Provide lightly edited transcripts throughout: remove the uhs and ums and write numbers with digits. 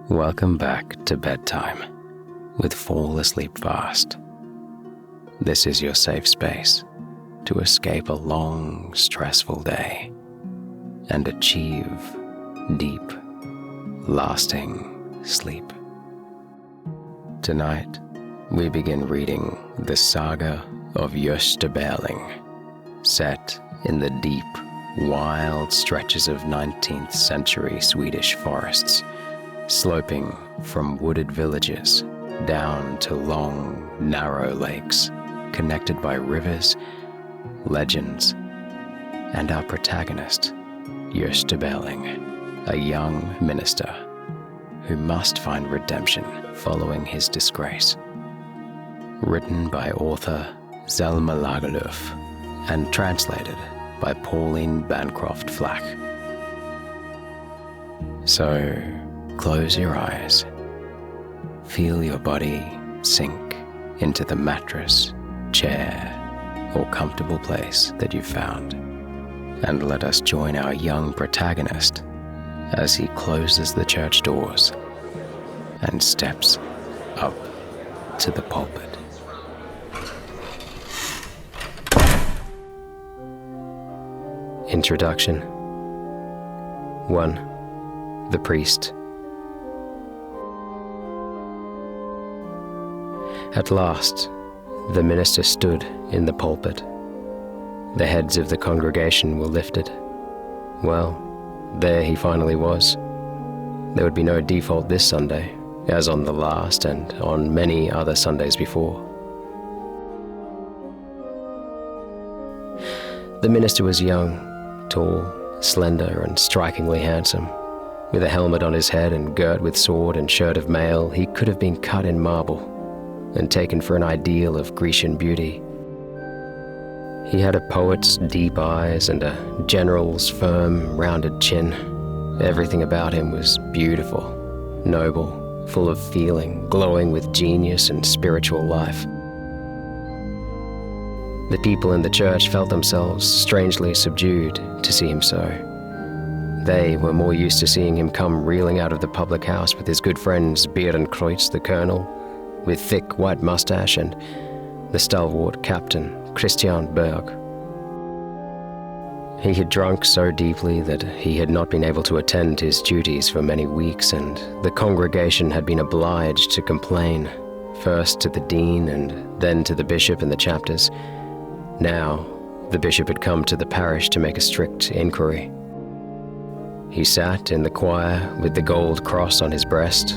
Welcome back to bedtime with Fall Asleep Fast. This is your safe space to escape a long, stressful day and achieve deep, lasting sleep. Tonight, we begin reading the Saga of Gösta Berling, set in the deep, wild stretches of 19th century Swedish forests, sloping from wooded villages down to long, narrow lakes connected by rivers, legends, and our protagonist, Gösta Berling, a young minister who must find redemption following his disgrace. Written by author Selma Lagerlöf and translated by Pauline Bancroft Flach. So, close your eyes. Feel your body sink into the mattress, chair, or comfortable place that you've found. And let us join our young protagonist as he closes the church doors and steps up to the pulpit. Introduction 1. The priest. At last, the minister stood in the pulpit. The heads of the congregation were lifted. Well, there he finally was. There would be no default this Sunday, as on the last and on many other Sundays before. The minister was young, tall, slender, and strikingly handsome. With a helmet on his head and girt with sword and shirt of mail, he could have been cut in marble and taken for an ideal of Grecian beauty. He had a poet's deep eyes and a general's firm, rounded chin. Everything about him was beautiful, noble, full of feeling, glowing with genius and spiritual life. The people in the church felt themselves strangely subdued to see him so. They were more used to seeing him come reeling out of the public house with his good friends Beerenkreutz the colonel, with thick white mustache, and the stalwart captain Christian Berg. He had drunk so deeply that he had not been able to attend his duties for many weeks, and the congregation had been obliged to complain, first to the dean and then to the bishop and the chapters. Now, the bishop had come to the parish to make a strict inquiry. He sat in the choir with the gold cross on his breast.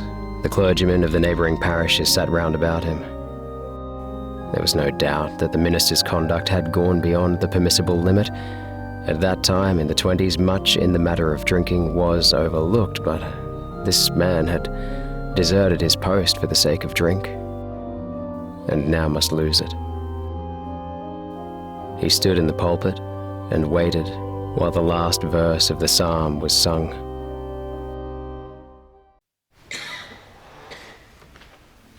The clergymen of the neighboring parishes sat round about him. There was no doubt that the minister's conduct had gone beyond the permissible limit. At that time, in the 20s, much in the matter of drinking was overlooked, but this man had deserted his post for the sake of drink, and now must lose it. He stood in the pulpit and waited while the last verse of the psalm was sung.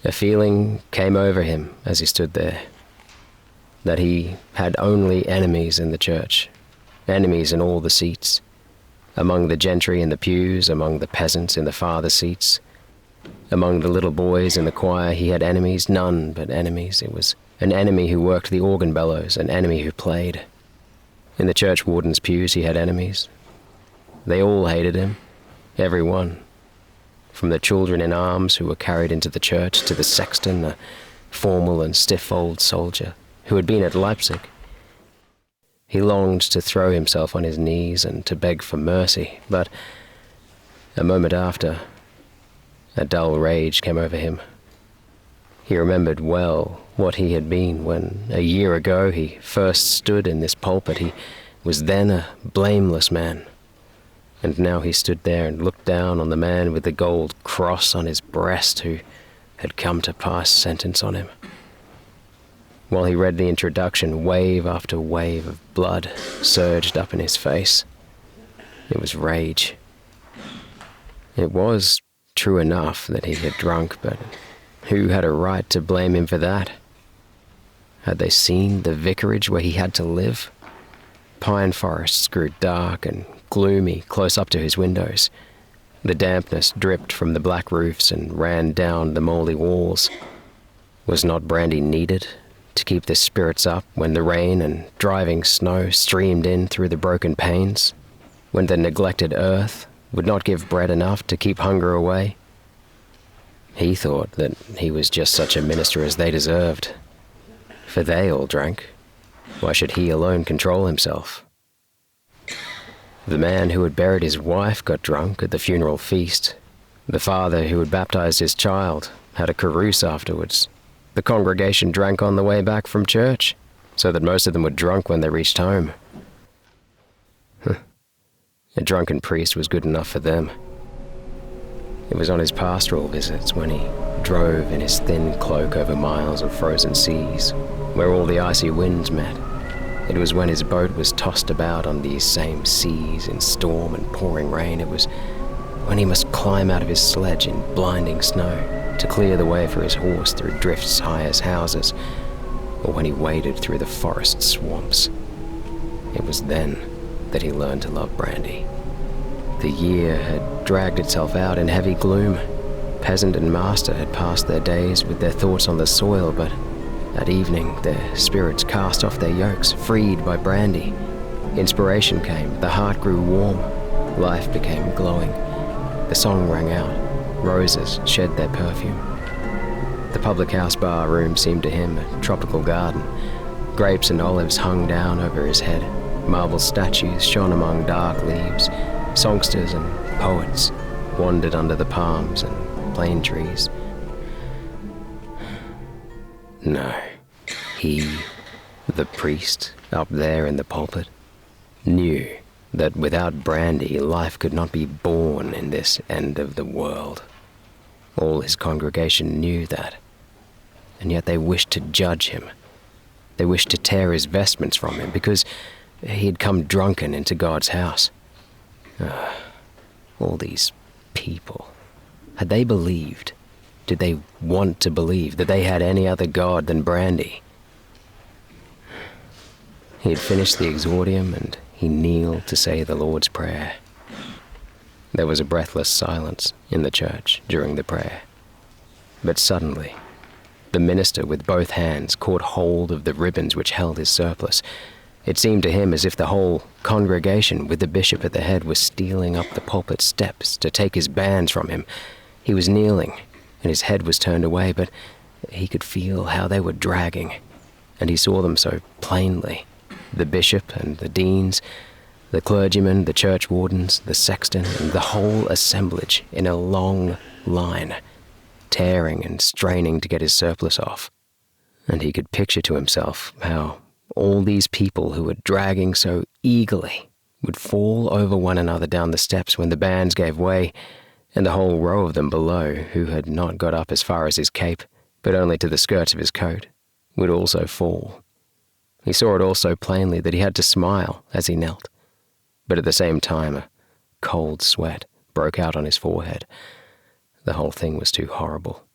A feeling came over him as he stood there, that he had only enemies in the church, enemies in all the seats, among the gentry in the pews, among the peasants in the farther seats, among the little boys in the choir. He had enemies, none but enemies. It was an enemy who worked the organ bellows, an enemy who played. In the church warden's pews he had enemies. They all hated him, every one. From the children in arms who were carried into the church to the sexton, a formal and stiff old soldier who had been at Leipzig. He longed to throw himself on his knees and to beg for mercy, but a moment after, a dull rage came over him. He remembered well what he had been when, a year ago, he first stood in this pulpit. He was then a blameless man. And now he stood there and looked down on the man with the gold cross on his breast who had come to pass sentence on him. While he read the introduction, wave after wave of blood surged up in his face. It was rage. It was true enough that he had drunk, but who had a right to blame him for that? Had they seen the vicarage where he had to live? Pine forests grew dark and gloomy close up to his windows. The dampness dripped from the black roofs and ran down the mouldy walls. Was not brandy needed to keep the spirits up when the rain and driving snow streamed in through the broken panes? When the neglected earth would not give bread enough to keep hunger away? He thought that he was just such a minister as they deserved. For they all drank. Why should he alone control himself? The man who had buried his wife got drunk at the funeral feast. The father who had baptized his child had a carouse afterwards. The congregation drank on the way back from church, so that most of them were drunk when they reached home. A drunken priest was good enough for them. It was on his pastoral visits when he drove in his thin cloak over miles of frozen seas, where all the icy winds met. It was when his boat was tossed about on these same seas in storm and pouring rain. It was when he must climb out of his sledge in blinding snow to clear the way for his horse through drifts high as houses, or when he waded through the forest swamps. It was then that he learned to love brandy. The year had dragged itself out in heavy gloom. Peasant and master had passed their days with their thoughts on the soil, but at evening their spirits cast off their yokes, freed by brandy. Inspiration came, the heart grew warm, life became glowing. The song rang out, roses shed their perfume. The public house bar room seemed to him a tropical garden. Grapes and olives hung down over his head. Marble statues shone among dark leaves. Songsters and poets wandered under the palms and plane trees. No, he, the priest, up there in the pulpit, knew that without brandy life could not be born in this end of the world. All his congregation knew that, and yet they wished to judge him. They wished to tear his vestments from him because he had come drunken into God's house. All these people, had they believed? Did they want to believe that they had any other God than brandy? He had finished the exordium and he kneeled to say the Lord's Prayer. There was a breathless silence in the church during the prayer. But suddenly, the minister with both hands caught hold of the ribbons which held his surplice. It seemed to him as if the whole congregation, with the bishop at the head, was stealing up the pulpit steps to take his bands from him. He was kneeling, and his head was turned away, but he could feel how they were dragging, and he saw them so plainly. The bishop and the deans, the clergymen, the church wardens, the sexton, and the whole assemblage in a long line, tearing and straining to get his surplice off. And he could picture to himself how all these people who were dragging so eagerly would fall over one another down the steps when the bands gave way, and the whole row of them below, who had not got up as far as his cape, but only to the skirts of his coat, would also fall. He saw it all so plainly that he had to smile as he knelt, but at the same time a cold sweat broke out on his forehead. The whole thing was too horrible.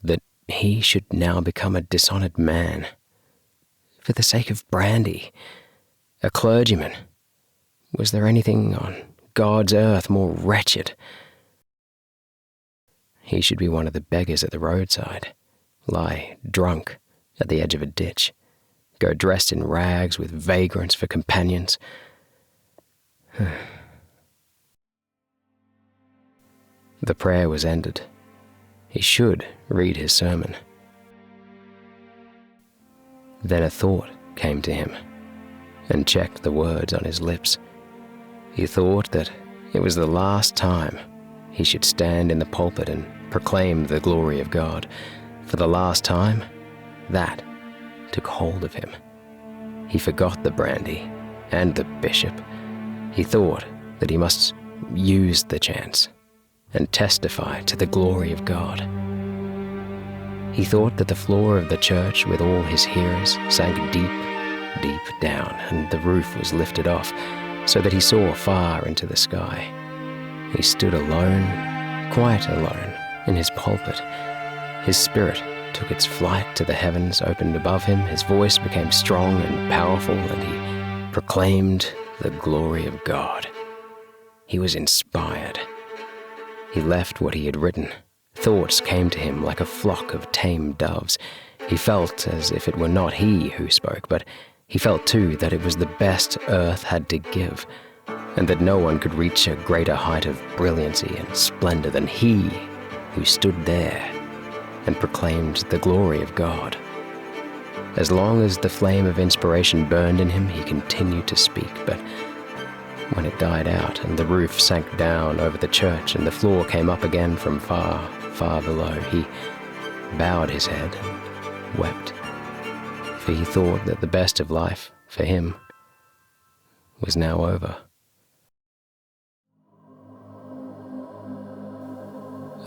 That he should now become a dishonored man, for the sake of brandy, a clergyman. Was there anything on God's earth more wretched? He should be one of the beggars at the roadside, lie drunk at the edge of a ditch, go dressed in rags with vagrants for companions. The prayer was ended. He should read his sermon. Then a thought came to him and checked the words on his lips. He thought that it was the last time he should stand in the pulpit and proclaim the glory of God. For the last time, that took hold of him. He forgot the brandy and the bishop. He thought that he must use the chance and testify to the glory of God. He thought that the floor of the church with all his hearers sank deep, deep down, and the roof was lifted off, so that he saw far into the sky. He stood alone, quite alone, in his pulpit. His spirit took its flight to the heavens opened above him. His voice became strong and powerful, and he proclaimed the glory of God. He was inspired. He left what he had written. Thoughts came to him like a flock of tame doves. He felt as if it were not he who spoke, but he felt too that it was the best earth had to give, and that no one could reach a greater height of brilliancy and splendor than he who stood there and proclaimed the glory of God. As long as the flame of inspiration burned in him, he continued to speak, but when it died out and the roof sank down over the church and the floor came up again from far, far below, he bowed his head and wept, for he thought that the best of life, for him, was now over.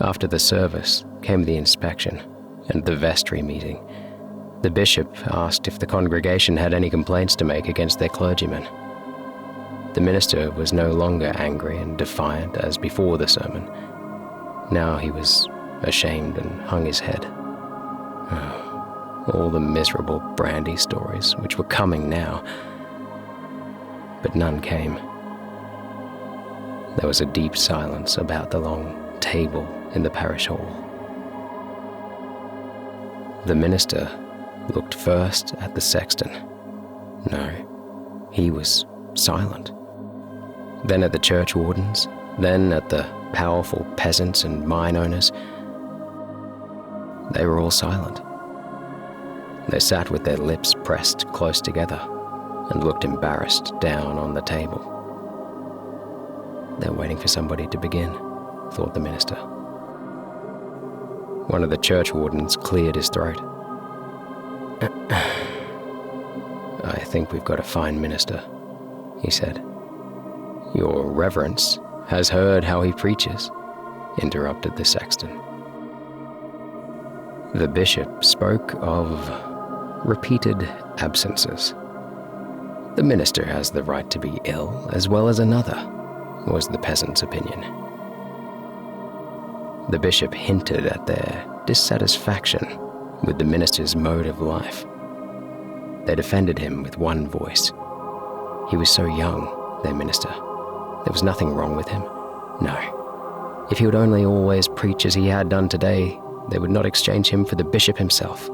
After the service came the inspection and the vestry meeting. The bishop asked if the congregation had any complaints to make against their clergyman. The minister was no longer angry and defiant as before the sermon. Now he was ashamed and hung his head. Oh, all the miserable brandy stories which were coming now. But none came. There was a deep silence about the long table in the parish hall. The minister looked first at the sexton. No, he was silent. Then at the churchwardens, then at the powerful peasants and mine owners. They were all silent. They sat with their lips pressed close together and looked embarrassed down on the table. They're waiting for somebody to begin, thought the minister. One of the churchwardens cleared his throat. I think we've got a fine minister, he said. Your reverence has heard how he preaches, interrupted the sexton. The bishop spoke of repeated absences. The minister has the right to be ill as well as another, was the peasant's opinion. The bishop hinted at their dissatisfaction with the minister's mode of life. They defended him with one voice. He was so young, their minister. There was nothing wrong with him. No. If he would only always preach as he had done today, they would not exchange him for the bishop himself.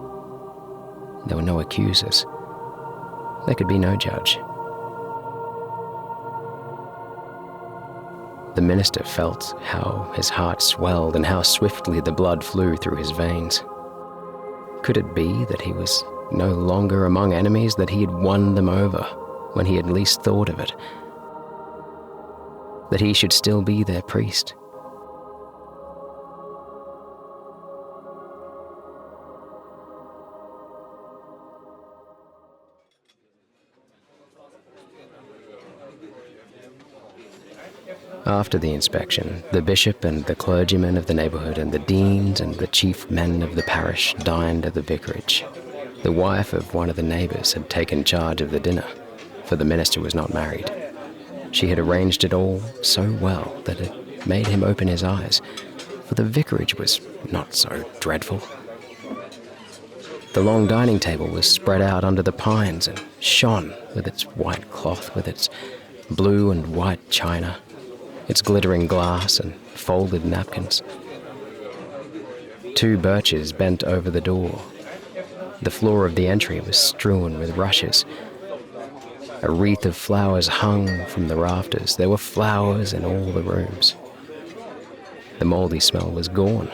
There were no accusers. There could be no judge. The minister felt how his heart swelled and how swiftly the blood flew through his veins. Could it be that he was no longer among enemies, that he had won them over when he had least thought of it? That he should still be their priest? After the inspection, the bishop and the clergymen of the neighborhood and the deans and the chief men of the parish dined at the vicarage. The wife of one of the neighbors had taken charge of the dinner, for the minister was not married. She had arranged it all so well that it made him open his eyes, for the vicarage was not so dreadful. The long dining table was spread out under the pines and shone with its white cloth, with its blue and white china, its glittering glass and folded napkins. 2 birches bent over the door. The floor of the entry was strewn with rushes. A wreath of flowers hung from the rafters. There were flowers in all the rooms. The mouldy smell was gone,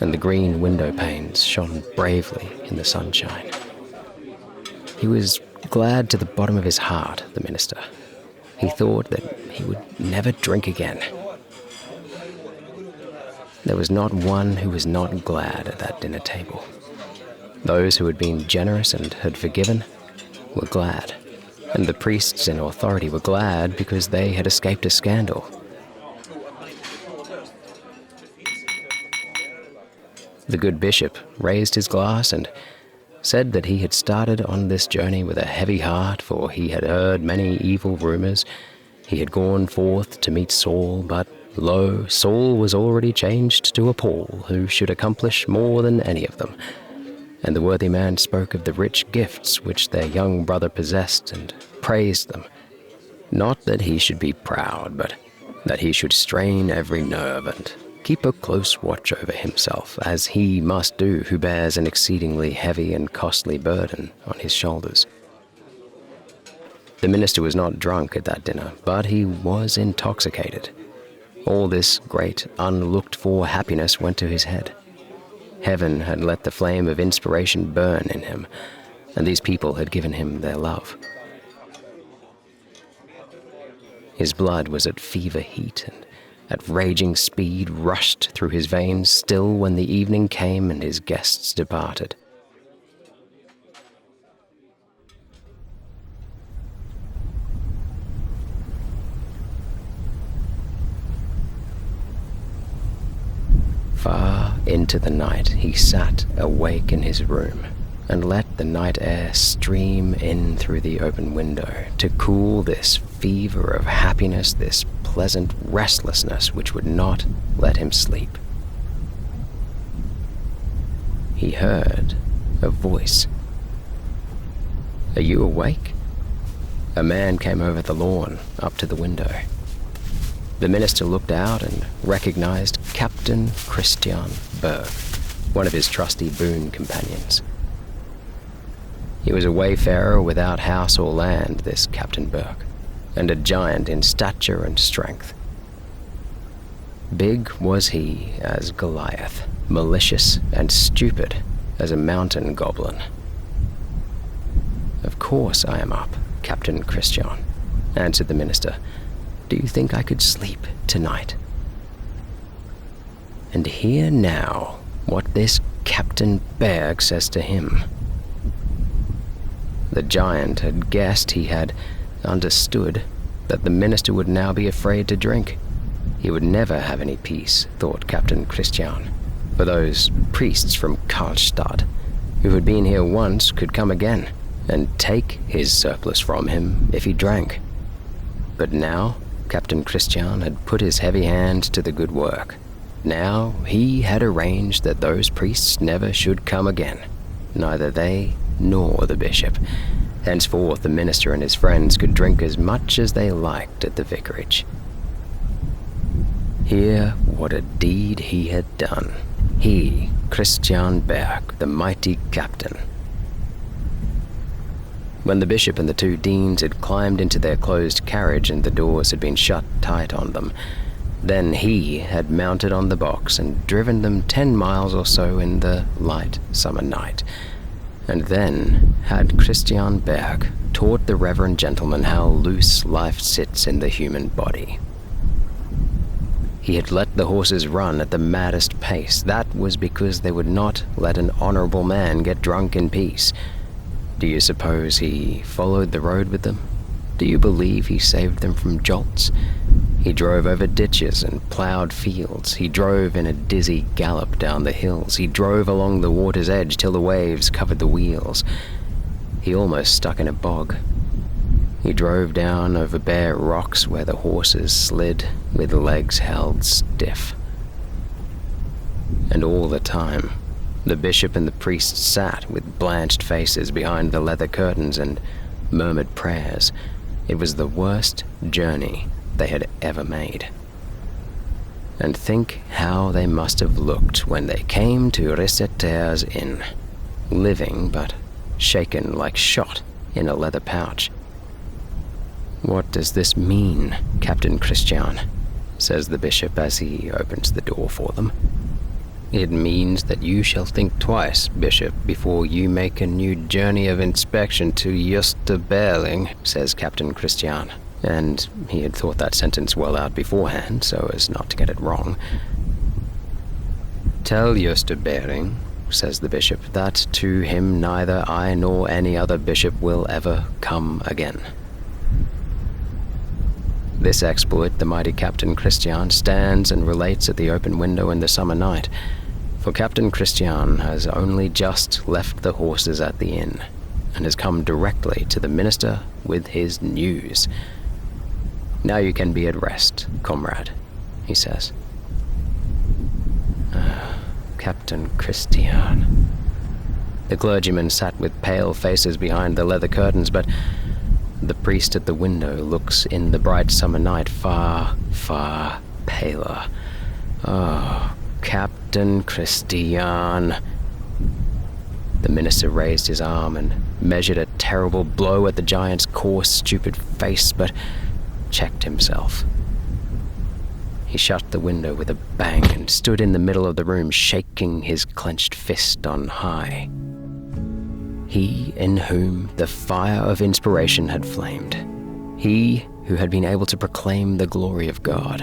and the green window panes shone bravely in the sunshine. He was glad to the bottom of his heart, the minister. He thought that he would never drink again. There was not one who was not glad at that dinner table. Those who had been generous and had forgiven were glad, and the priests in authority were glad because they had escaped a scandal. The good bishop raised his glass and said that he had started on this journey with a heavy heart, for he had heard many evil rumors. He had gone forth to meet Saul, but lo, Saul was already changed to a Paul, who should accomplish more than any of them. And the worthy man spoke of the rich gifts which their young brother possessed, and praised them. Not that he should be proud, but that he should strain every nerve and keep a close watch over himself, as he must do who bears an exceedingly heavy and costly burden on his shoulders. The minister was not drunk at that dinner, but he was intoxicated. All this great, unlooked-for happiness went to his head. Heaven had let the flame of inspiration burn in him, and these people had given him their love. His blood was at fever heat and at raging speed rushed through his veins still when the evening came and his guests departed. Far into the night he sat awake in his room and let the night air stream in through the open window to cool this fever of happiness, this pleasant restlessness which would not let him sleep. He heard a voice. "Are you awake?" A man came over the lawn, up to the window. The minister looked out and recognized Captain Christian Berg, one of his trusty boon companions. He was a wayfarer without house or land, this Captain Berg, and a giant in stature and strength. Big was he as Goliath, malicious and stupid as a mountain goblin. "Of course I am up, Captain Christian," answered the minister. "Do you think I could sleep tonight?" And hear now what this Captain Berg says to him. The giant had guessed, he had understood, that the minister would now be afraid to drink. He would never have any peace, thought Captain Christian, for those priests from Karlstad, who had been here once, could come again and take his surplus from him if he drank. But now Captain Christian had put his heavy hand to the good work. Now he had arranged that those priests never should come again, neither they nor the bishop. Henceforth the minister and his friends could drink as much as they liked at the vicarage. Hear what a deed he had done. He, Christian Berg, the mighty captain. When the bishop and the two deans had climbed into their closed carriage and the doors had been shut tight on them, then he had mounted on the box and driven them 10 miles or so in the light summer night. And then had Christian Berg taught the reverend gentleman how loose life sits in the human body. He had let the horses run at the maddest pace. That was because they would not let an honorable man get drunk in peace. Do you suppose he followed the road with them? Do you believe he saved them from jolts? He drove over ditches and plowed fields. He drove in a dizzy gallop down the hills. He drove along the water's edge till the waves covered the wheels. He almost stuck in a bog. He drove down over bare rocks where the horses slid with legs held stiff. And all the time, the bishop and the priest sat with blanched faces behind the leather curtains and murmured prayers. It was the worst journey they had ever made. And think how they must have looked when they came to Rissetter's inn, living but shaken like shot in a leather pouch. "What does this mean, Captain Christian?" says the bishop as he opens the door for them. "It means that you shall think twice, bishop, before you make a new journey of inspection to Gösta Berling," says Captain Christian. And he had thought that sentence well out beforehand, so as not to get it wrong. "Tell Gösta Berling," says the bishop, "that to him neither I nor any other bishop will ever come again." This exploit the mighty Captain Christian stands and relates at the open window in the summer night, for Captain Christian has only just left the horses at the inn, and has come directly to the minister with his news. "Now you can be at rest, comrade," he says. Captain Christian. The clergyman sat with pale faces behind the leather curtains, but The priest at the window looks in the bright summer night far, far paler. Oh, Captain Christian. The minister raised his arm and measured a terrible blow at the giant's coarse, stupid face, but checked himself. He shut the window with a bang and stood in the middle of the room, shaking his clenched fist on high. He in whom the fire of inspiration had flamed, he who had been able to proclaim the glory of God,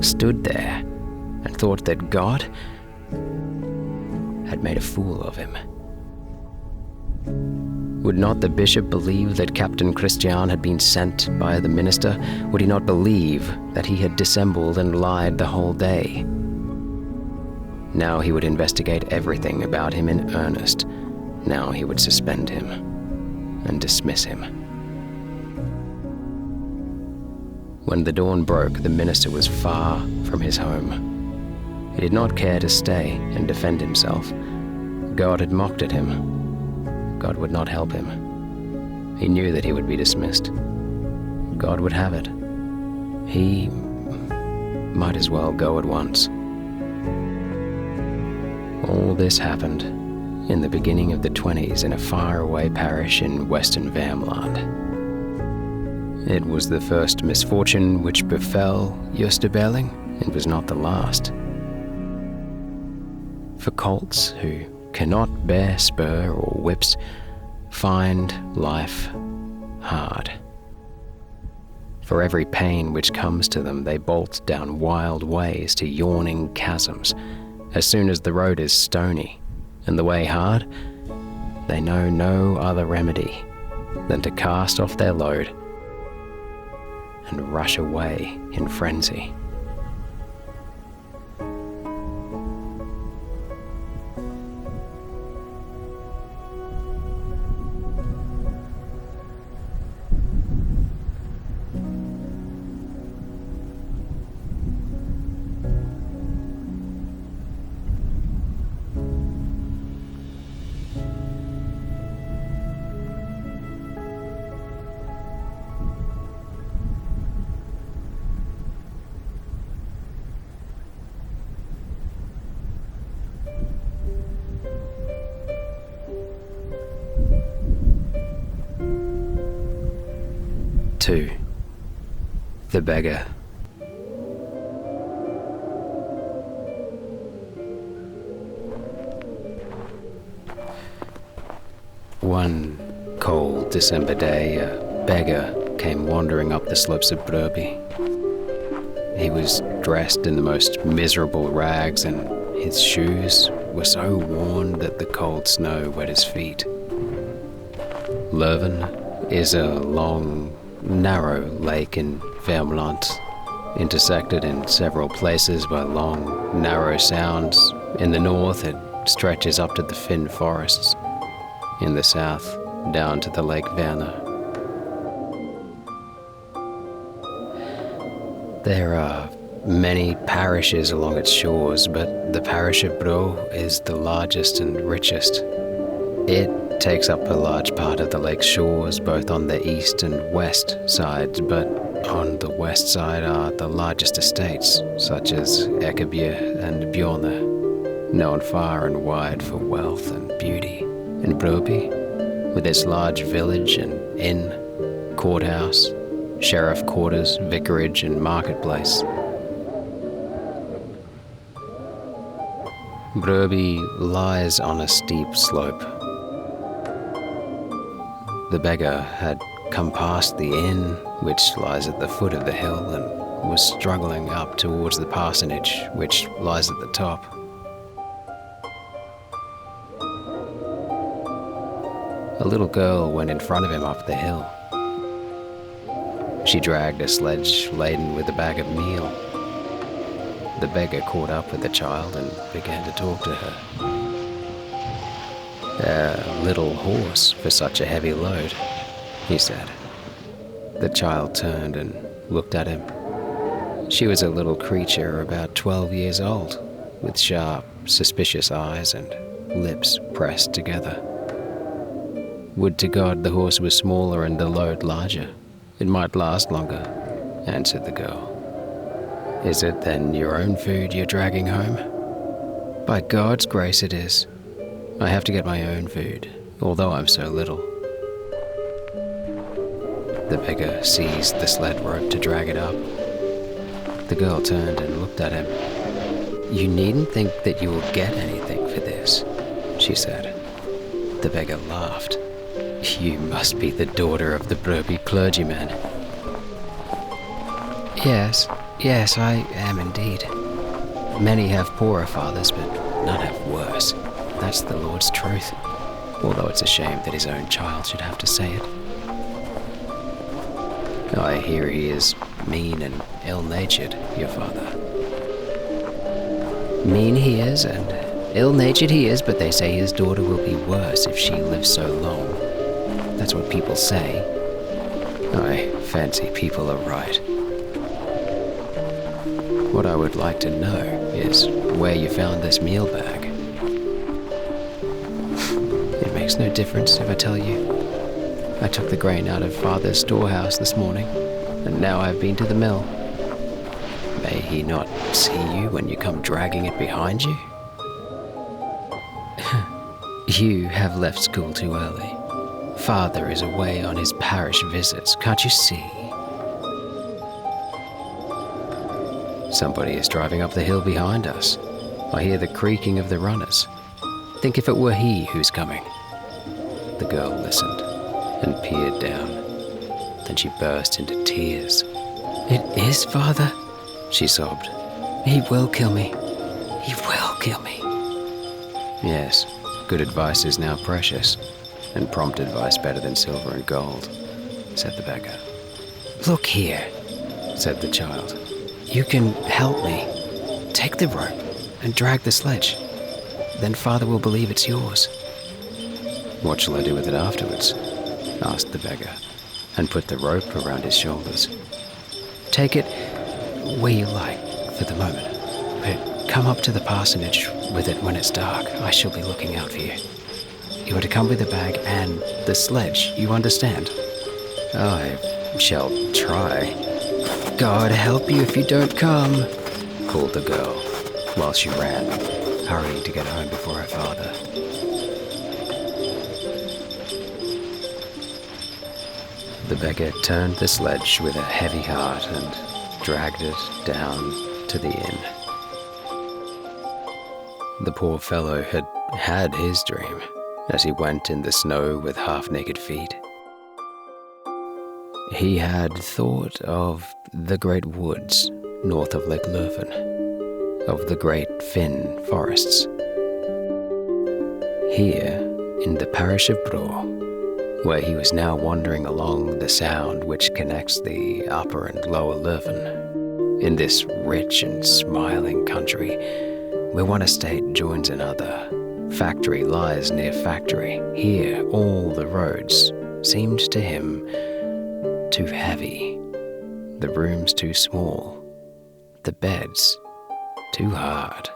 stood there and thought that God had made a fool of him. Would not the bishop believe that Captain Christian had been sent by the minister? Would he not believe that he had dissembled and lied the whole day? Now he would investigate everything about him in earnest. Now he would suspend him and dismiss him. When the dawn broke, the minister was far from his home. He did not care to stay and defend himself. God had mocked at him. God would not help him. He knew that he would be dismissed. God would have it. He might as well go at once. All this happened in the beginning of the 20s in a faraway parish in western Värmland. It was the first misfortune which befell Gösta Berling, and was not the last. For colts who cannot bear spur or whips find life hard. For every pain which comes to them, they bolt down wild ways to yawning chasms. As soon as the road is stony and the way hard, they know no other remedy than to cast off their load and rush away in frenzy. The Beggar. One cold December day, a beggar came wandering up the slopes of Broby. He was dressed in the most miserable rags, and his shoes were so worn that the cold snow wet his feet. Löven is a long, narrow lake in Värmland, intersected in several places by long, narrow sounds. In the north, it stretches up to the Finn forests. In the south, down to the Lake Värna. There are many parishes along its shores, but the parish of Bro is the largest and richest. It takes up a large part of the lake's shores, both on the east and west sides, but on the west side are the largest estates, such as Ekeby and Bjorne, known far and wide for wealth and beauty. And Broby, with its large village and inn, courthouse, sheriff quarters, vicarage and marketplace. Broby lies on a steep slope. The beggar had come past the inn, which lies at the foot of the hill, and was struggling up towards the parsonage, which lies at the top. A little girl went in front of him up the hill. She dragged a sledge laden with a bag of meal. The beggar caught up with the child and began to talk to her. "A little horse for such a heavy load," he said. The child turned and looked at him. She was a little creature about 12 years old, with sharp, suspicious eyes and lips pressed together. Would to God the horse was smaller and the load larger. It might last longer, answered the girl. Is it then your own food you're dragging home? By God's grace it is. I have to get my own food, although I'm so little. The beggar seized the sled rope to drag it up. The girl turned and looked at him. You needn't think that you will get anything for this, she said. The beggar laughed. You must be the daughter of the burly clergyman. Yes, I am indeed. Many have poorer fathers, but none have worse. That's the Lord's truth, although it's a shame that his own child should have to say it. I hear he is mean and ill-natured, your father. Mean he is, and ill-natured he is, but they say his daughter will be worse if she lives so long. That's what people say. I fancy people are right. What I would like to know is where you found this meal bag. It makes no difference if I tell you. I took the grain out of Father's storehouse this morning, and now I've been to the mill. May he not see you when you come dragging it behind you? You have left school too early. Father is away on his parish visits, can't you see? Somebody is driving up the hill behind us. I hear the creaking of the runners. Think if it were he who's coming. The girl listened and peered down. Then she burst into tears. It is Father, she sobbed. He will kill me. He will kill me. Yes, good advice is now precious, and prompt advice better than silver and gold, said the beggar. Look here, said the child. You can help me. Take the rope and drag the sledge. Then Father will believe it's yours. What shall I do with it afterwards? Asked the beggar, and put the rope around his shoulders. Take it where you like for the moment, but come up to the parsonage with it when it's dark. I shall be looking out for you. You are to come with the bag and the sledge, you understand? I shall try. God help you if you don't come, called the girl, while she ran, hurrying to get home before her father. The beggar turned the sledge with a heavy heart and dragged it down to the inn. The poor fellow had had his dream as he went in the snow with half-naked feet. He had thought of the great woods north of Lake Löwen, of the great Finn forests. Here, in the parish of Bro, where he was now wandering along the sound which connects the upper and lower Löwen, in this rich and smiling country, where one estate joins another, factory lies near factory, here all the roads seemed to him too heavy, the rooms too small, the beds too hard.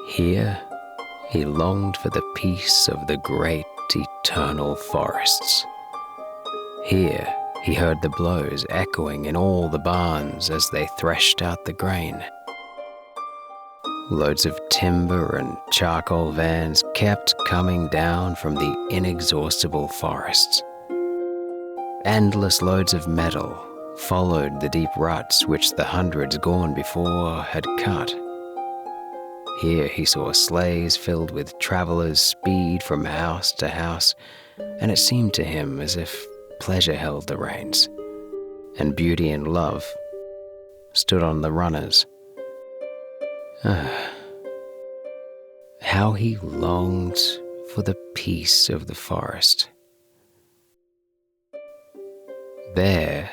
Here he longed for the peace of the great eternal forests. Here he heard the blows echoing in all the barns as they threshed out the grain. Loads of timber and charcoal vans kept coming down from the inexhaustible forests. Endless loads of metal followed the deep ruts which the hundreds gone before had cut. Here he saw sleighs filled with travelers speed from house to house, and it seemed to him as if pleasure held the reins, and beauty and love stood on the runners. How he longed for the peace of the forest. There,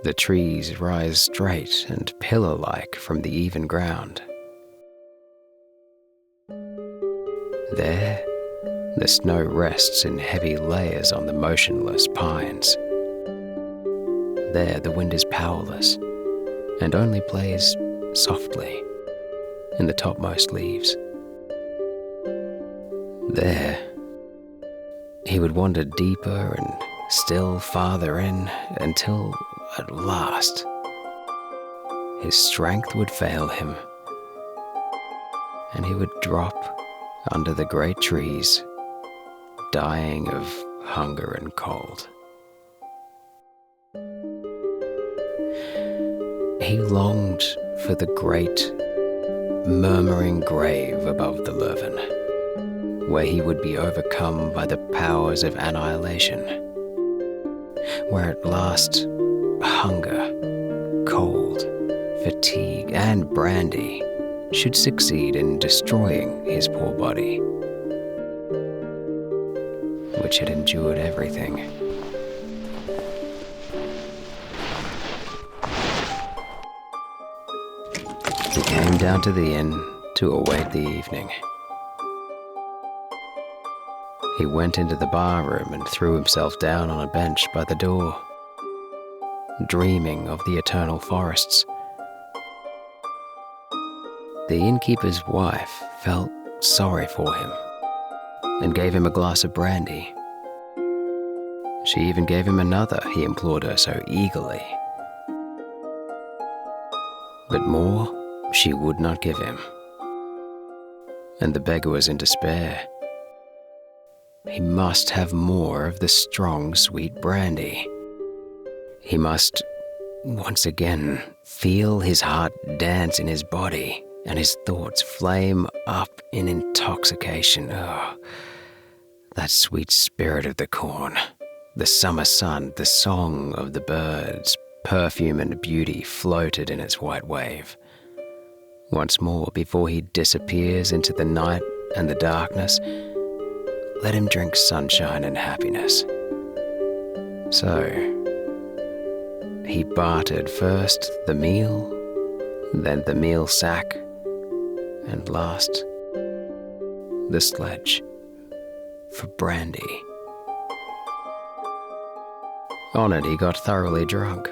the trees rise straight and pillar-like from the even ground. There, the snow rests in heavy layers on the motionless pines. There, the wind is powerless and only plays softly in the topmost leaves. There, He would wander deeper and still farther in until, at last, his strength would fail him, and he would drop under the great trees, dying of hunger and cold. He longed for the great, murmuring grave above the Löwen, where he would be overcome by the powers of annihilation, where at last hunger, cold, fatigue, and brandy should succeed in destroying his poor body, which had endured everything. He came down to the inn to await the evening. He went into the bar room and threw himself down on a bench by the door, dreaming of the eternal forests. The innkeeper's wife felt sorry for him and gave him a glass of brandy. She even gave him another, he implored her so eagerly. But more she would not give him, and the beggar was in despair. He must have more of the strong, sweet brandy. He must, once again, feel his heart dance in his body and his thoughts flame up in intoxication. Oh, that sweet spirit of the corn, the summer sun, the song of the birds, perfume and beauty floated in its white wave. Once more, before he disappears into the night and the darkness, let him drink sunshine and happiness. So, he bartered first the meal, then the meal sack, and last, the sledge for brandy. On it, he got thoroughly drunk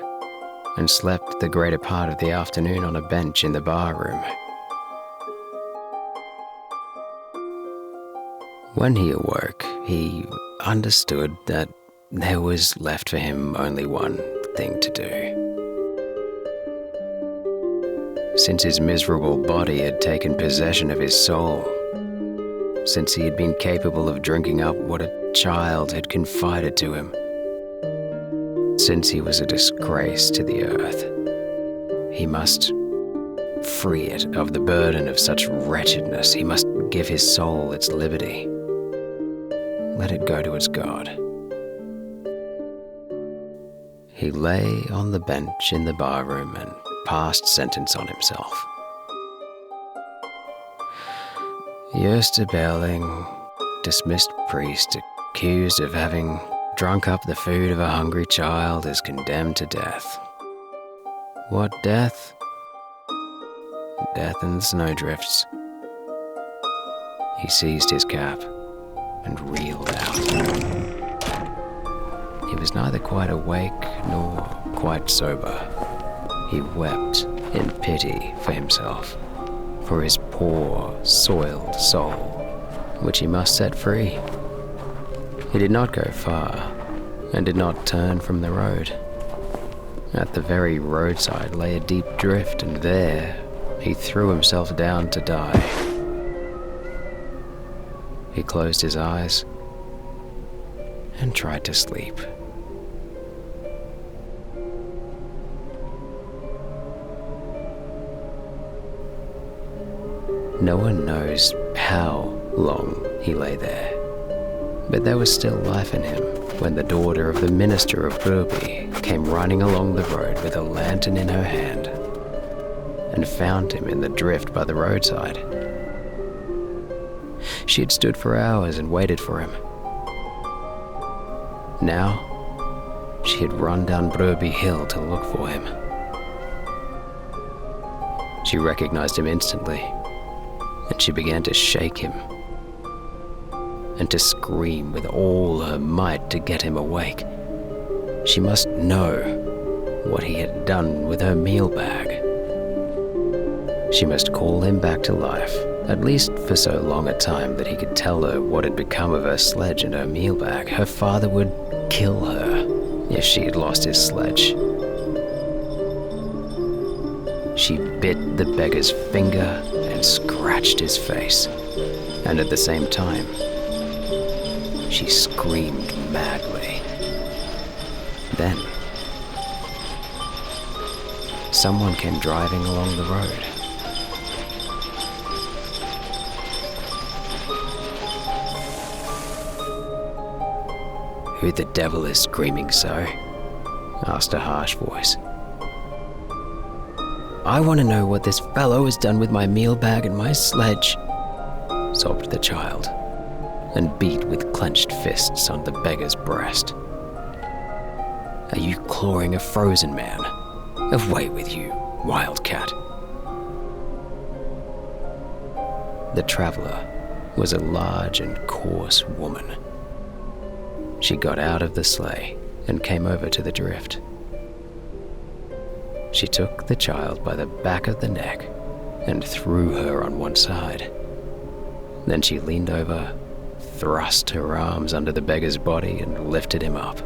and slept the greater part of the afternoon on a bench in the bar room. When he awoke, he understood that there was left for him only one thing to do. Since his miserable body had taken possession of his soul, since he had been capable of drinking up what a child had confided to him, since he was a disgrace to the earth, he must free it of the burden of such wretchedness. He must give his soul its liberty. Let it go to its God. He lay on the bench in the barroom and passed sentence on himself. Gösta Berling, dismissed priest, accused of having drunk up the food of a hungry child, is condemned to death. What death? Death in the snowdrifts. He seized his cap and reeled out. He was neither quite awake nor quite sober. He wept in pity for himself, for his poor, soiled soul, which he must set free. He did not go far, and did not turn from the road. At the very roadside lay a deep drift, and there he threw himself down to die. He closed his eyes and tried to sleep. No one knows how long he lay there, but there was still life in him when the daughter of the minister of Broby came running along the road with a lantern in her hand and found him in the drift by the roadside. She had stood for hours and waited for him. Now, she had run down Broby Hill to look for him. She recognized him instantly, and she began to shake him and to scream with all her might to get him awake. She must know what he had done with her meal bag. She must call him back to life at least for so long a time that he could tell her what had become of her sledge and her meal bag. Her father would kill her if she had lost his sledge. She bit the beggar's finger and scratched his face, and at the same time, she screamed madly. Then, someone came driving along the road. "Who the devil is screaming so?" asked a harsh voice. "I want to know what this fellow has done with my meal bag and my sledge," sobbed the child, and beat with clenched fists on the beggar's breast. "Are you clawing a frozen man? Away with you, wildcat." The traveler was a large and coarse woman. She got out of the sleigh and came over to the drift. She took the child by the back of the neck and threw her on one side. Then she leaned over, thrust her arms under the beggar's body and lifted him up.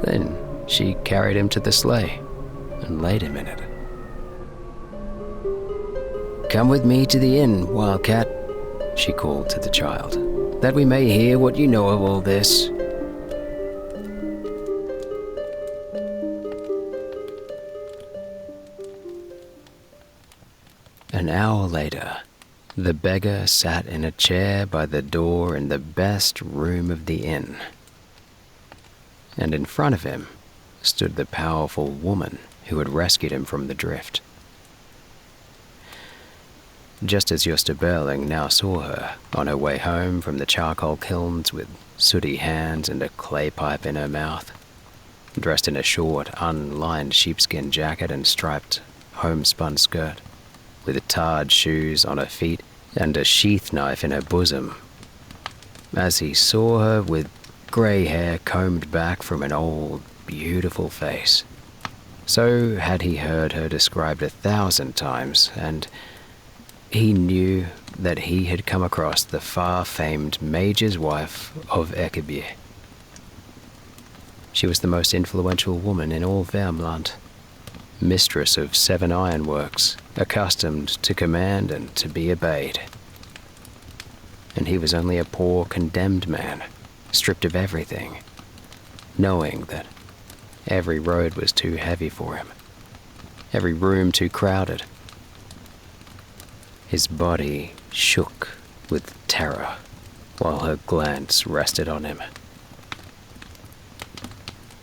Then she carried him to the sleigh and laid him in it. "Come with me to the inn, wildcat," she called to the child, "that we may hear what you know of all this." An hour later, the beggar sat in a chair by the door in the best room of the inn, and in front of him stood the powerful woman who had rescued him from the drift. Just as Gösta Berling now saw her on her way home from the charcoal kilns with sooty hands and a clay pipe in her mouth, dressed in a short, unlined sheepskin jacket and striped homespun skirt, with tarred shoes on her feet and a sheath knife in her bosom. As he saw her with grey hair combed back from an old, beautiful face, so had he heard her described 1,000 times, and he knew that he had come across the far-famed Major's wife of Ekeby. She was the most influential woman in all Värmland, mistress of 7 ironworks, accustomed to command and to be obeyed. And he was only a poor, condemned man, stripped of everything, knowing that every road was too heavy for him, every room too crowded. His body shook with terror while her glance rested on him.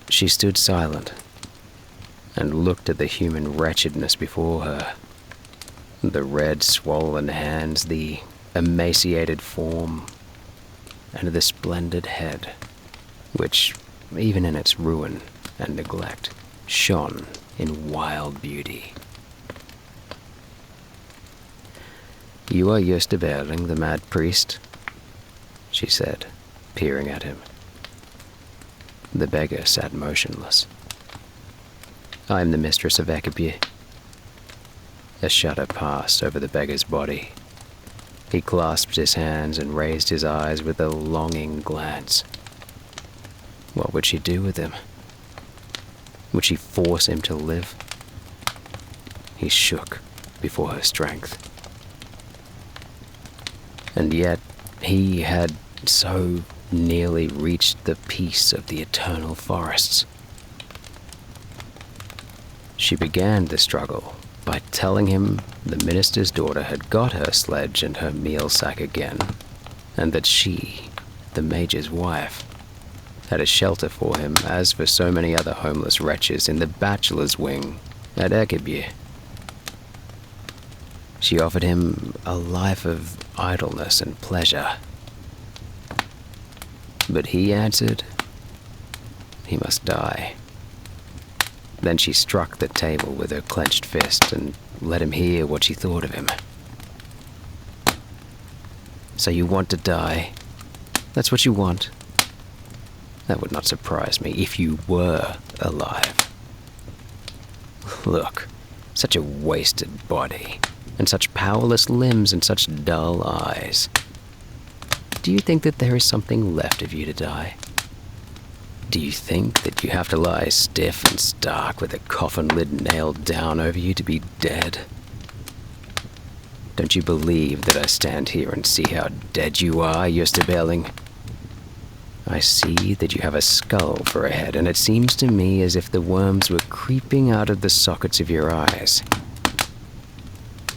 She stood silent and looked at the human wretchedness before her. The red, swollen hands, the emaciated form, and the splendid head, which, even in its ruin and neglect, shone in wild beauty. "You are Gösta Berling, the mad priest," she said, peering at him. The beggar sat motionless. "I am the mistress of Ekeby." A shudder passed over the beggar's body. He clasped his hands and raised his eyes with a longing glance. What would she do with him? Would she force him to live? He shook before her strength. And yet he had so nearly reached the peace of the eternal forests. She began the struggle by telling him the minister's daughter had got her sledge and her meal sack again, and that she, the major's wife, had a shelter for him as for so many other homeless wretches in the bachelor's wing at Ekeby. She offered him a life of idleness and pleasure. But he answered, he must die. Then she struck the table with her clenched fist and let him hear what she thought of him. "So you want to die? That's what you want? That would not surprise me if you were alive. Look, such a wasted body. and such powerless limbs and such dull eyes. Do you think that there is something left of you to die? Do you think that you have to lie stiff and stark with a coffin lid nailed down over you to be dead? Don't you believe that I stand here and see how dead you are, Gösta Berling? I see that you have a skull for a head, and it seems to me as if the worms were creeping out of the sockets of your eyes.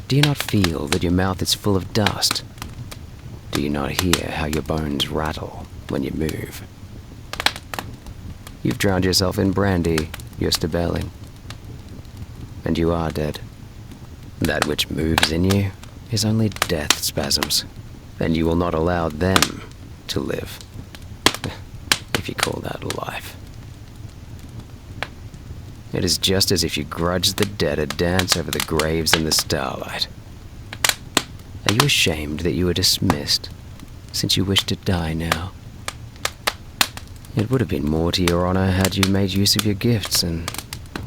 Do you not feel that your mouth is full of dust? Do you not hear how your bones rattle when you move? You've drowned yourself in brandy, Gösta Berling. And you are dead. That which moves in you is only death spasms, and you will not allow them to live, if you call that life. It is just as if you grudged the dead a dance over the graves in the starlight. Are you ashamed that you were dismissed, since you wish to die now? It would have been more to your honor had you made use of your gifts and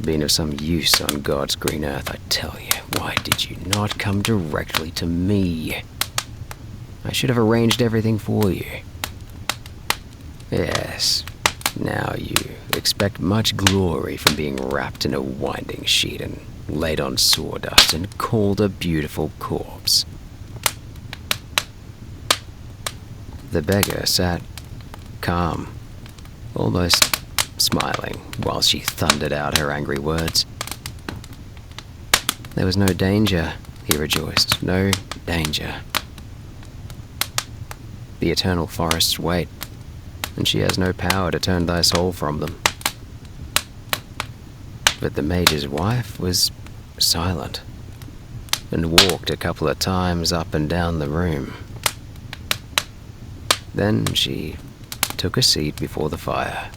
been of some use on God's green earth, I tell you. Why did you not come directly to me? I should have arranged everything for you. Yes, now you expect much glory from being wrapped in a winding sheet and laid on sawdust and called a beautiful corpse. The beggar sat calm, almost smiling, while she thundered out her angry words. There was no danger, he rejoiced, no danger. The eternal forests wait, and she has no power to turn thy soul from them. But the mage's wife was silent, and walked a couple of times up and down the room. Then she took a seat before the fire,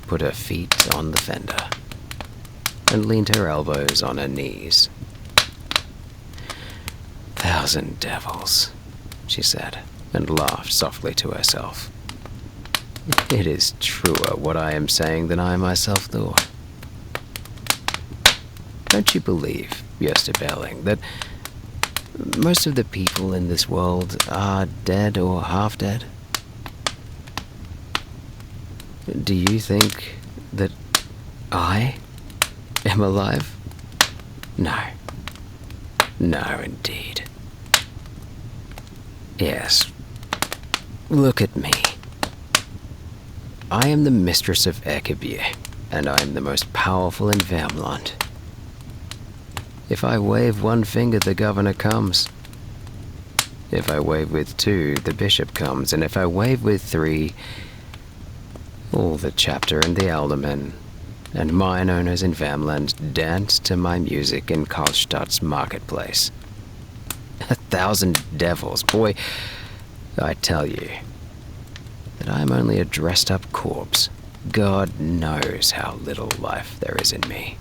put her feet on the fender, and leaned her elbows on her knees. "1,000 devils," she said, and laughed softly to herself. "It is truer what I am saying than I myself thought. Don't you believe, Gösta Berling, that most of the people in this world are dead or half dead? Do you think that I am alive? No. No, indeed. Yes. Look at me. I am the mistress of Ekeby, and I am the most powerful in Vermland. If I wave one finger, the governor comes. If I wave with two, the bishop comes, and if I wave with three, all the chapter and the aldermen, and mine owners in Vermland dance to my music in Karlstad's marketplace. 1,000 devils, boy, I tell you that I am only a dressed-up corpse. God knows how little life there is in me."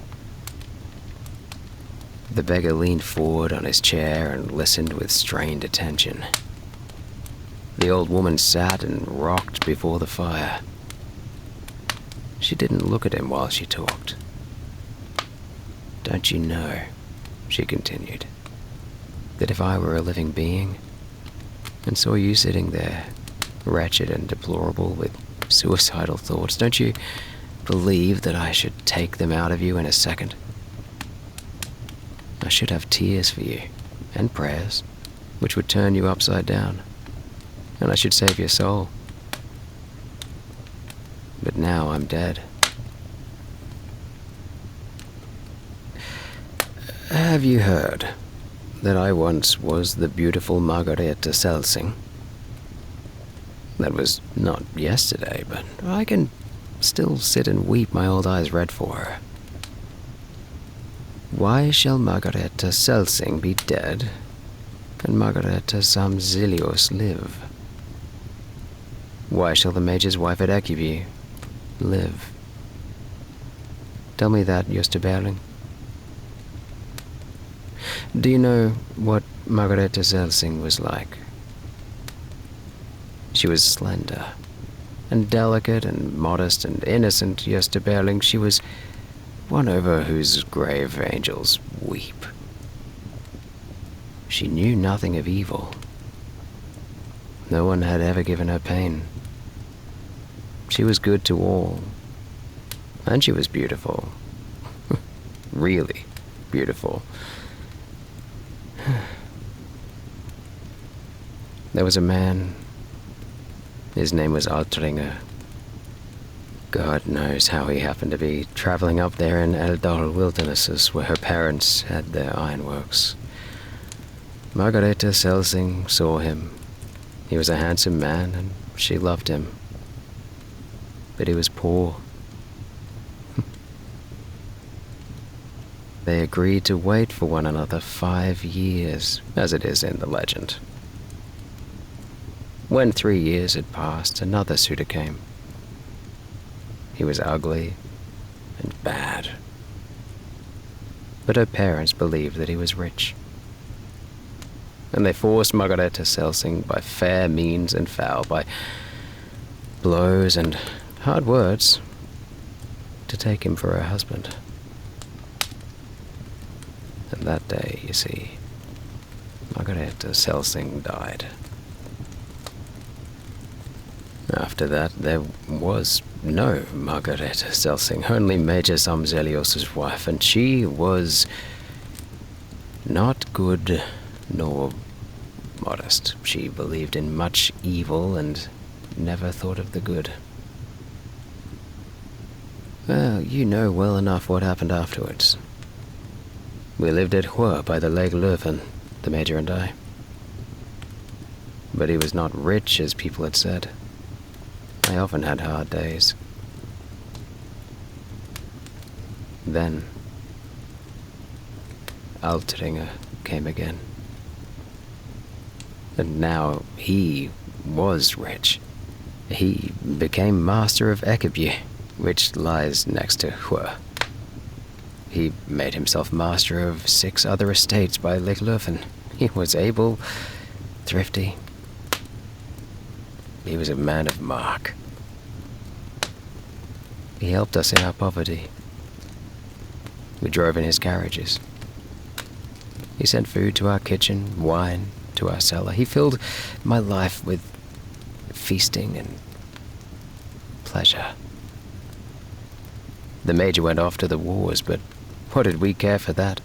The beggar leaned forward on his chair and listened with strained attention. The old woman sat and rocked before the fire. She didn't look at him while she talked. "Don't you know," she continued, "that if I were a living being and saw you sitting there, wretched and deplorable with suicidal thoughts, don't you believe that I should take them out of you in a second? I should have tears for you, and prayers, which would turn you upside down, and I should save your soul. But now I'm dead. Have you heard that I once was the beautiful Margareta Celsing? That was not yesterday, but I can still sit and weep my old eyes red for her. Why shall Margareta Celsing be dead, and Margareta Samzilios live? Why shall the mage's wife at Ekeby live? Tell me that, Gösta Berling. Do you know what Margareta Celsing was like? She was slender, and delicate, and modest, and innocent, Gösta Berling. She was one over whose grave angels weep. she knew nothing of evil. No one had ever given her pain. She was good to all, and she was beautiful. Really beautiful. There was a man. His name was Altringer. God knows how he happened to be traveling up there in Eldal wildernesses where her parents had their ironworks. Margareta Selsing saw him. He was a handsome man, and she loved him. But he was poor. They agreed to wait for one another 5 years, as it is in the legend. When 3 years had passed, another suitor came. He was ugly and bad. But her parents believed that he was rich. And they forced Margareta Selsing by fair means and foul, by blows and hard words, to take him for her husband. And that day, you see, Margareta Selsing died. After that, there was no Margareta Selsing, only Major Samzelios' wife, and she was not good nor modest. She believed in much evil and never thought of the good. Well, you know well enough what happened afterwards. We lived at Hua by the Lake Löwen, the Major and I. But he was not rich, as people had said. I often had hard days. Then, Altringer came again. And now he was rich. He became master of Ekeby, which lies next to Hua. He made himself master of 6 other estates by Lake Löwen. He was able, thrifty. He was a man of mark. He helped us in our poverty. We drove in his carriages. He sent food to our kitchen, wine to our cellar. He filled my life with feasting and pleasure. The Major went off to the wars, but what did we care for that?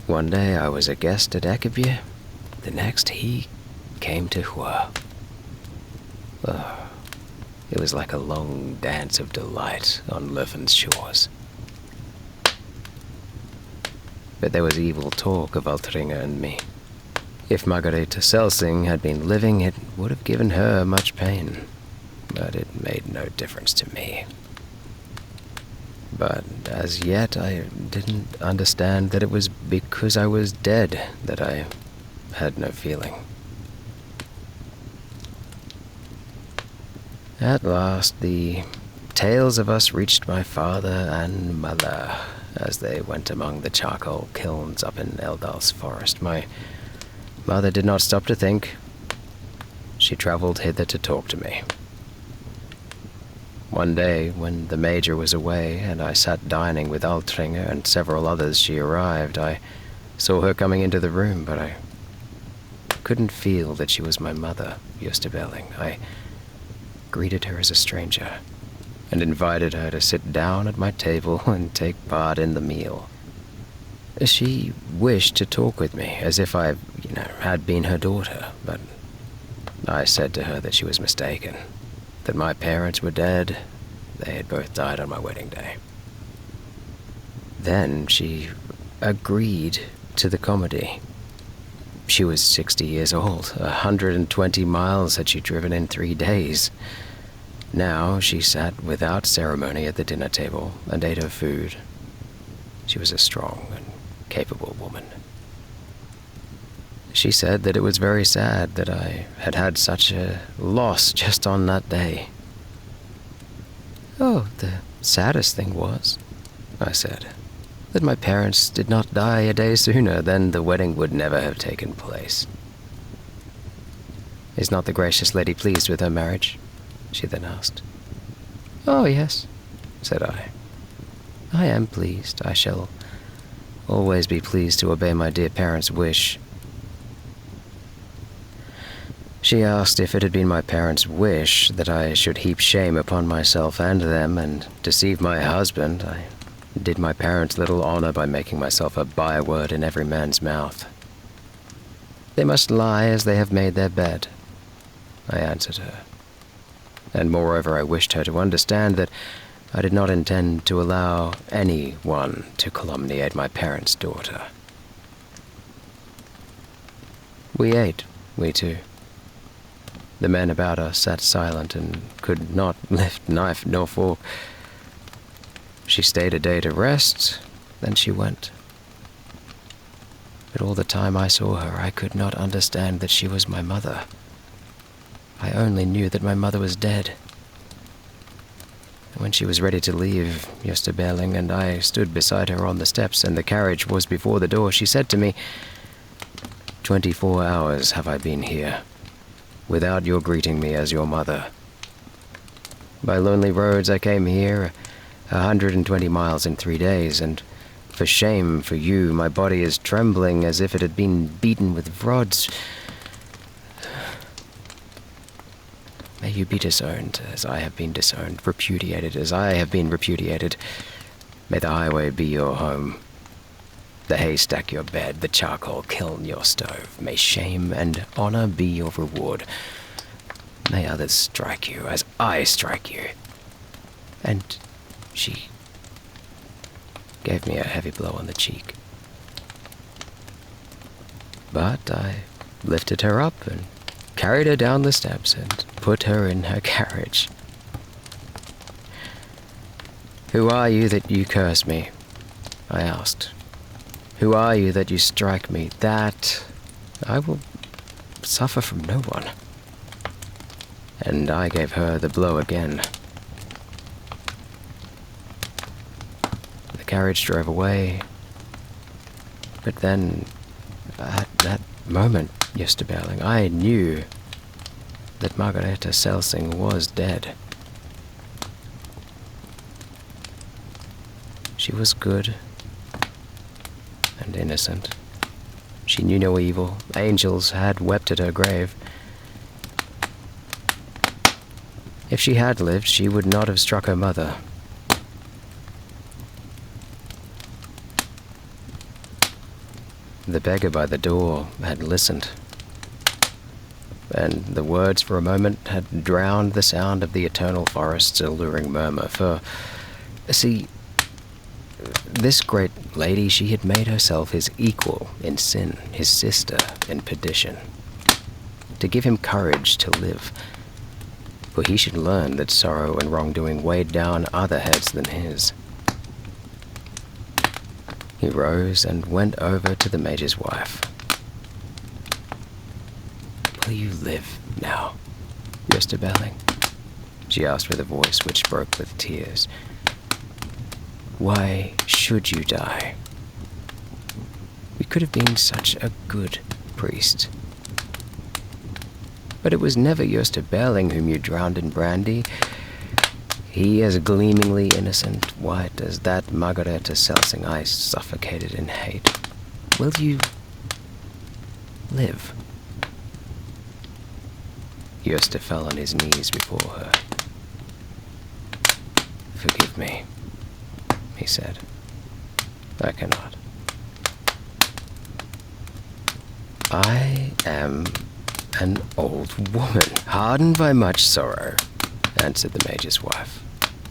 One day I was a guest at Ekeby. The next he came to Hua. Oh, it was like a long dance of delight on Löwen's shores. But there was evil talk of Altringer and me. If Margareta Selsing had been living, it would have given her much pain. But it made no difference to me. But as yet I didn't understand that it was because I was dead that I had no feeling. At last, the tales of us reached my father and mother as they went among the charcoal kilns up in Eldal's forest. My mother did not stop to think. She traveled hither to talk to me. One day, when the Major was away and I sat dining with Altringer and several others, she arrived. I saw her coming into the room, but I couldn't feel that she was my mother, Gösta Berling. I greeted her as a stranger and invited her to sit down at my table and take part in the meal. She wished to talk with me as if I, had been her daughter, but I said to her that she was mistaken, that my parents were dead. They had both died on my wedding day. Then she agreed to the comedy. She was 60 years old. 120 miles had she driven in 3 days. Now she sat without ceremony at the dinner table and ate her food. She was a strong and capable woman. She said that it was very sad that I had had such a loss just on that day. Oh, the saddest thing was, I said, that my parents did not die a day sooner, then the wedding would never have taken place. Is not the gracious lady pleased with her marriage? She then asked. Oh, yes, said I. I am pleased. I shall always be pleased to obey my dear parents' wish. She asked if it had been my parents' wish that I should heap shame upon myself and them and deceive my husband. I did my parents little honor by making myself a byword in every man's mouth. They must lie as they have made their bed, I answered her. And moreover, I wished her to understand that I did not intend to allow anyone to calumniate my parents' daughter. We ate, we two. The men about us sat silent and could not lift knife nor fork. She stayed a day to rest, then she went. But all the time I saw her, I could not understand that she was my mother. I only knew that my mother was dead. When she was ready to leave Gösta Berling and I stood beside her on the steps and the carriage was before the door, she said to me, 24 hours have I been here, without your greeting me as your mother. By lonely roads I came here, 120 miles in 3 days, and for shame for you, my body is trembling as if it had been beaten with rods. May you be disowned as I have been disowned, repudiated as I have been repudiated. May the highway be your home, the haystack your bed, the charcoal kiln your stove. May shame and honor be your reward. May others strike you as I strike you. And she gave me a heavy blow on the cheek. But I lifted her up and carried her down the steps and put her in her carriage. Who are you that you curse me? I asked. Who are you that you strike me? That I will suffer from no one. And I gave her the blow again. The carriage drove away. But then, at that moment, Gösta Berling, I knew that Margareta Celsing was dead. She was good and innocent. She knew no evil. Angels had wept at her grave. If she had lived, she would not have struck her mother. The beggar by the door had listened, and the words for a moment had drowned the sound of the eternal forest's alluring murmur. For, see, this great lady, she had made herself his equal in sin, his sister in perdition, to give him courage to live, for he should learn that sorrow and wrongdoing weighed down other heads than his. He rose and went over to the major's wife. Will you live now, Gösta Berling? She asked with a voice which broke with tears. Why should you die? We could have been such a good priest. But it was never Gösta Berling whom you drowned in brandy. He as gleamingly innocent, white as that Margareta Celsing I suffocated in hate. Will you live? Gösta fell on his knees before her. Forgive me, he said. I cannot. I am an old woman, hardened by much sorrow, answered the major's wife.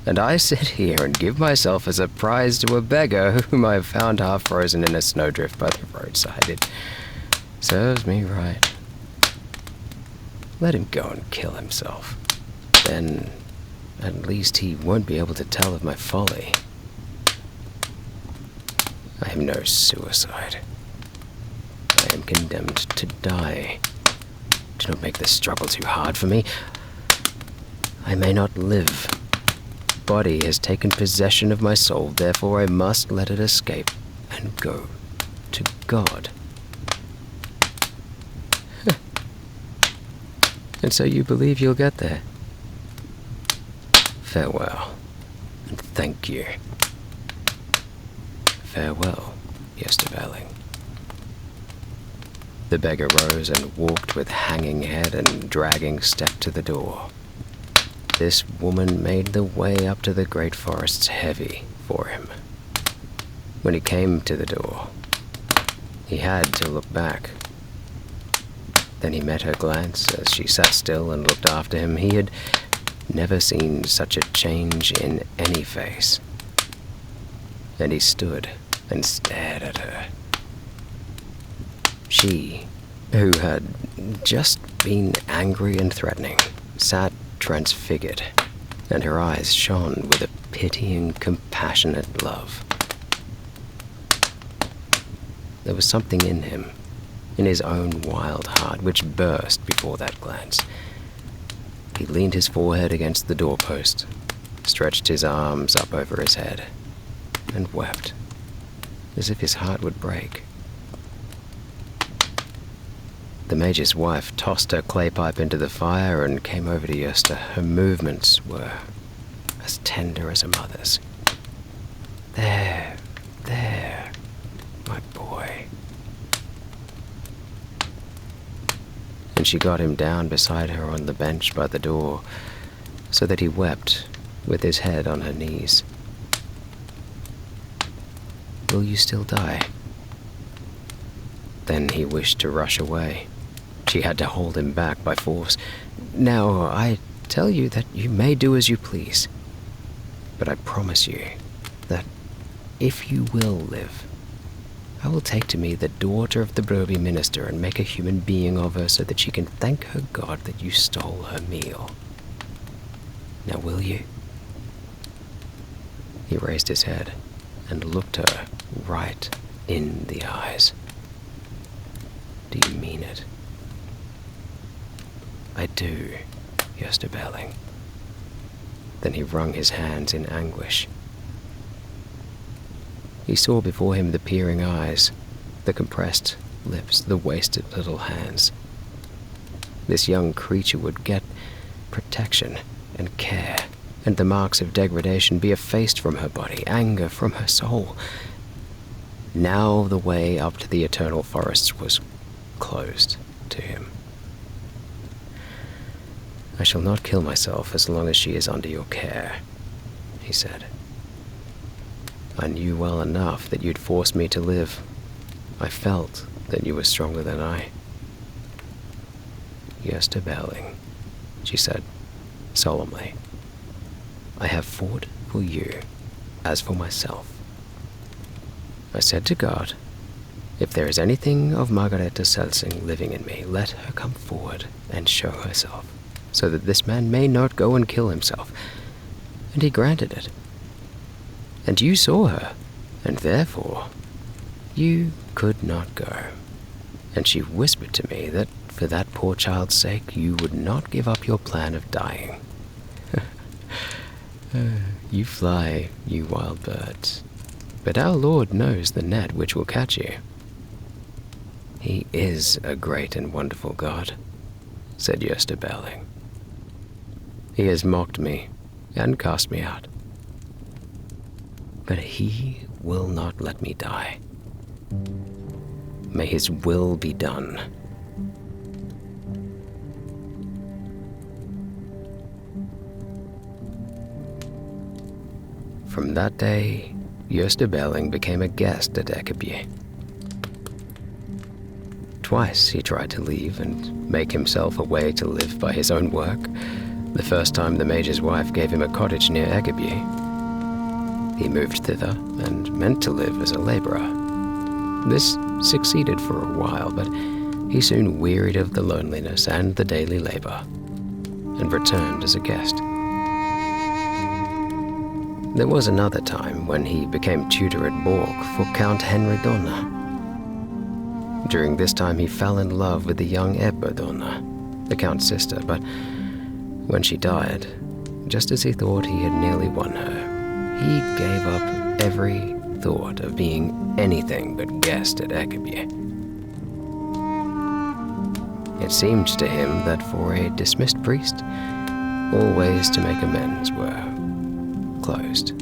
And I sit here and give myself as a prize to a beggar whom I have found half frozen in a snowdrift by the roadside. It serves me right. Let him go and kill himself. Then at least he won't be able to tell of my folly. I am no suicide. I am condemned to die. Do not make the struggle too hard for me. I may not live. Body has taken possession of my soul, therefore I must let it escape and go to God. And so you believe you'll get there? Farewell, and thank you. Farewell, Gösta Berling. The beggar rose and walked with hanging head and dragging step to the door. This woman made the way up to the great forests heavy for him. When he came to the door, he had to look back. Then he met her glance as she sat still and looked after him. He had never seen such a change in any face. And he stood and stared at her. She, who had just been angry and threatening, sat transfigured, and her eyes shone with a pitying, compassionate love. There was something in him, in his own wild heart, which burst before that glance. He leaned his forehead against the doorpost, stretched his arms up over his head, and wept, as if his heart would break. The major's wife tossed her clay pipe into the fire and came over to Gösta. Her movements were as tender as a mother's. There, my boy. And she got him down beside her on the bench by the door, so that he wept with his head on her knees. Will you still die? Then he wished to rush away. She had to hold him back by force. Now, I tell you that you may do as you please, but I promise you that if you will live, I will take to me the daughter of the Broby minister and make a human being of her so that she can thank her God that you stole her meal. Now will you? He raised his head and looked her right in the eyes. Do you mean it? I do, Gösta Berling. Then he wrung his hands in anguish. He saw before him the peering eyes, the compressed lips, the wasted little hands. This young creature would get protection and care, and the marks of degradation be effaced from her body, anger from her soul. Now the way up to the eternal forests was closed to him. I shall not kill myself as long as she is under your care, he said. I knew well enough that you'd force me to live. I felt that you were stronger than I. Gösta Berling, she said solemnly, I have fought for you as for myself. I said to God, if there is anything of Margareta Celsing living in me, let her come forward and show herself, so that this man may not go and kill himself. And he granted it. And you saw her, and therefore you could not go. And she whispered to me that for that poor child's sake you would not give up your plan of dying. You fly, you wild birds, but our Lord knows the net which will catch you. He is a great and wonderful God, said Gösta Berling. He has mocked me and cast me out. But he will not let me die. May his will be done. From that day, Gösta Berling became a guest at Ekeby. Twice he tried to leave and make himself a way to live by his own work. The first time the major's wife gave him a cottage near Ekeby. He moved thither and meant to live as a laborer. This succeeded for a while, but he soon wearied of the loneliness and the daily labor, and returned as a guest. There was another time when he became tutor at Borg for Count Henry Donna. During this time he fell in love with the young Ebba Donna, the Count's sister, but when she died, just as he thought he had nearly won her, he gave up every thought of being anything but guest at Ekeby. It seemed to him that for a dismissed priest, all ways to make amends were closed.